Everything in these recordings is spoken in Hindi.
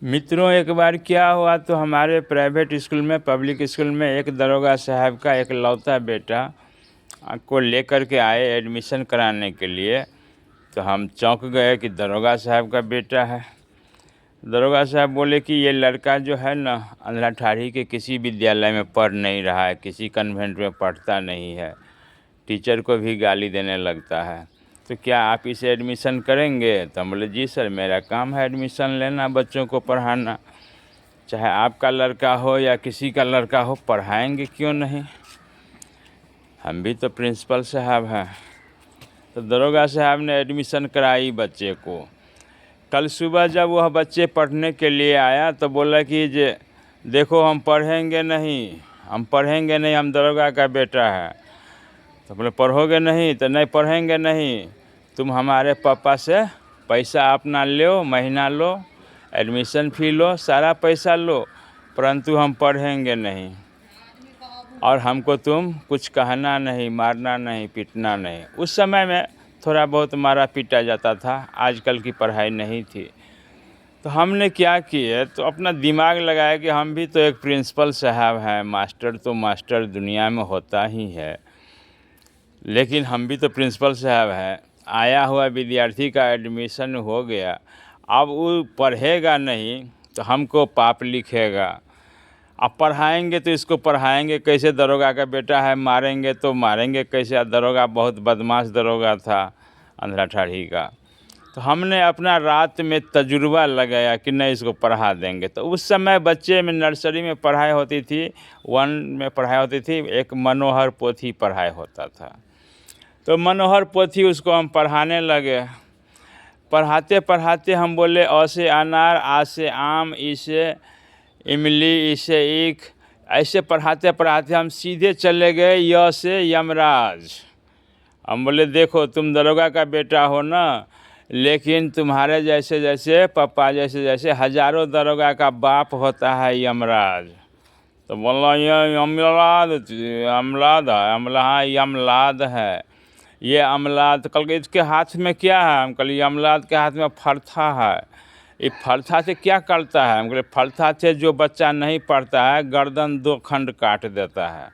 मित्रों, एक बार क्या हुआ तो हमारे प्राइवेट स्कूल में, पब्लिक स्कूल में एक दरोगा साहब का एक लौता बेटा को लेकर के आए एडमिशन कराने के लिए। तो हम चौंक गए कि दरोगा साहब का बेटा है। दरोगा साहब बोले कि ये लड़का जो है ना, अंधराठाढ़ी के किसी विद्यालय में पढ़ नहीं रहा है, किसी कन्वेंट में पढ़ता नहीं है, टीचर को भी गाली देने लगता है, तो क्या आप इसे एडमिशन करेंगे? तो हम बोले जी सर, मेरा काम है एडमिशन लेना, बच्चों को पढ़ाना, चाहे आपका लड़का हो या किसी का लड़का हो, पढ़ाएंगे क्यों नहीं, हम भी तो प्रिंसिपल साहब हैं। तो दरोगा साहब ने एडमिशन कराई बच्चे को। कल सुबह जब वह बच्चे पढ़ने के लिए आया तो बोला कि जे देखो, हम पढ़ेंगे नहीं, हम दरोगा का बेटा है। तो बोले पढ़ोगे नहीं? तो नहीं, पढ़ेंगे नहीं, तुम हमारे पापा से पैसा अपना लो, महीना लो, एडमिशन फ़ी लो, सारा पैसा लो, परंतु हम पढ़ेंगे नहीं, और हमको तुम कुछ कहना नहीं, मारना नहीं, पीटना नहीं। उस समय में थोड़ा बहुत मारा पीटा जाता था, आजकल की पढ़ाई नहीं थी। तो हमने क्या किए, तो अपना दिमाग लगाया कि हम भी तो एक प्रिंसिपल साहब हैं, मास्टर तो मास्टर दुनिया में होता ही है, लेकिन हम भी तो प्रिंसिपल साहब हैं। आया हुआ विद्यार्थी का एडमिशन हो गया, अब वो पढ़ेगा नहीं तो हमको पाप लिखेगा। अब पढ़ाएंगे तो इसको पढ़ाएंगे कैसे? दरोगा का बेटा है, मारेंगे तो मारेंगे कैसे? दरोगा बहुत बदमाश दरोगा था अंधराठाढ़ी का। तो हमने अपना रात में तजुर्बा लगाया कि नहीं, इसको पढ़ा देंगे। तो उस समय बच्चे में नर्सरी में पढ़ाई होती थी, 1 में पढ़ाई होती थी, एक मनोहर पोथी पढ़ाई होता था। तो मनोहर पोथी उसको हम पढ़ाने लगे। पढ़ाते पढ़ाते हम बोले अ से अनार, आ से आम, ई से इमली, ई से ईख, ऐसे पढ़ाते पढ़ाते हम सीधे चले गए य से यमराज। हम बोले देखो, तुम दरोगा का बेटा हो ना, लेकिन तुम्हारे जैसे जैसे पापा जैसे जैसे हजारों दरोगा का बाप होता है यमराज। तो बोला ये यमलाद है, ये अमलाद। कल के इसके हाथ में क्या है? हम कल अमलाद के हाथ में फरथा है। ये फरथा से क्या करता है? हम बोले फरथा से जो बच्चा नहीं पढ़ता है, गर्दन 2 खंड काट देता है।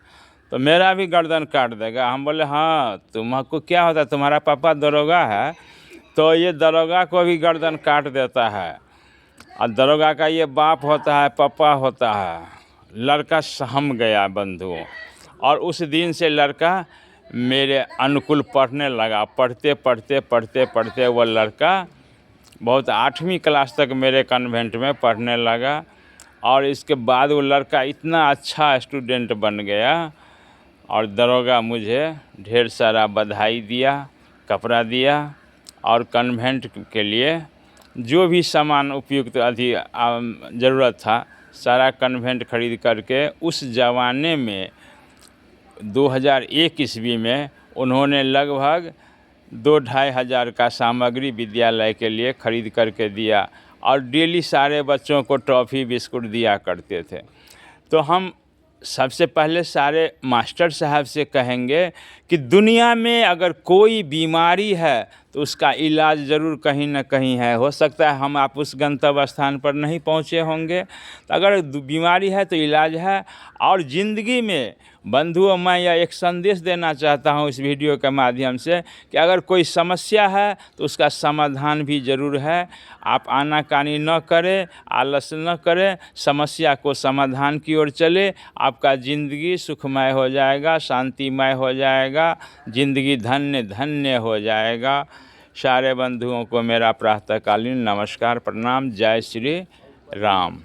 तो मेरा भी गर्दन काट देगा। हम बोले हाँ, तुमको क्या होता है, तुम्हारा पापा दरोगा है, तो ये दरोगा को भी गर्दन काट देता है, और दरोगा का ये बाप होता है, पापा होता है। लड़का सहम गया बंधुओं, और उस दिन से लड़का मेरे अनुकूल पढ़ने लगा। पढ़ते पढ़ते पढ़ते पढ़ते वो लड़का बहुत 8वीं क्लास तक मेरे कन्वेंट में पढ़ने लगा, और इसके बाद वो लड़का इतना अच्छा स्टूडेंट बन गया, और दरोगा मुझे ढेर सारा बधाई दिया, कपड़ा दिया, और कन्वेंट के लिए जो भी सामान उपयुक्त ज़रूरत था, सारा कन्वेंट खरीद करके उस ज़माने में 2001 ईस्वी में उन्होंने लगभग 2-2.5 हज़ार का सामग्री विद्यालय के लिए खरीद करके दिया, और डेली सारे बच्चों को टॉफ़ी बिस्कुट दिया करते थे। तो हम सबसे पहले सारे मास्टर साहब से कहेंगे कि दुनिया में अगर कोई बीमारी है तो उसका इलाज ज़रूर कहीं ना कहीं है। हो सकता है हम आप उस गंतव्य स्थान पर नहीं पहुँचे होंगे, तो अगर बीमारी है तो इलाज है। और ज़िंदगी में बंधुओं, मैं यह एक संदेश देना चाहता हूँ इस वीडियो के माध्यम से कि अगर कोई समस्या है तो उसका समाधान भी ज़रूर है। आप आनाकानी न करें, आलस न करें, समस्या को समाधान की ओर चले, आपका ज़िंदगी सुखमय हो जाएगा, शांतिमय हो जाएगा, ज़िंदगी धन्य धन्य हो जाएगा। सारे बंधुओं को मेरा प्रातःकालीन नमस्कार, प्रणाम। जय श्री राम।